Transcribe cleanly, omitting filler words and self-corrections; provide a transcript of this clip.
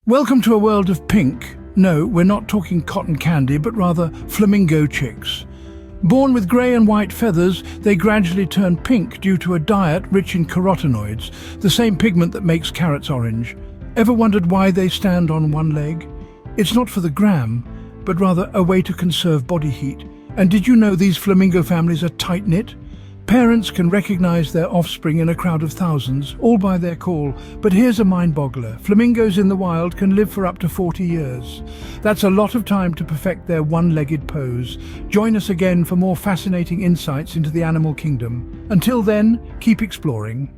Welcome to a world of pink. No, we're not talking cotton candy, but rather flamingo chicks. Born with grey and white feathers, they gradually turn pink due to a diet rich in carotenoids, the same pigment that makes carrots orange. Ever wondered why they stand on one leg? It's not for the gram, but rather a way to conserve body heat. And did you know these flamingo families are tight-knit? Parents can recognize their offspring in a crowd of thousands, all by their call. But here's a mind-boggler. Flamingos in the wild can live for up to 40 years. That's a lot of time to perfect their one-legged pose. Join us again for more fascinating insights into the animal kingdom. Until then, keep exploring.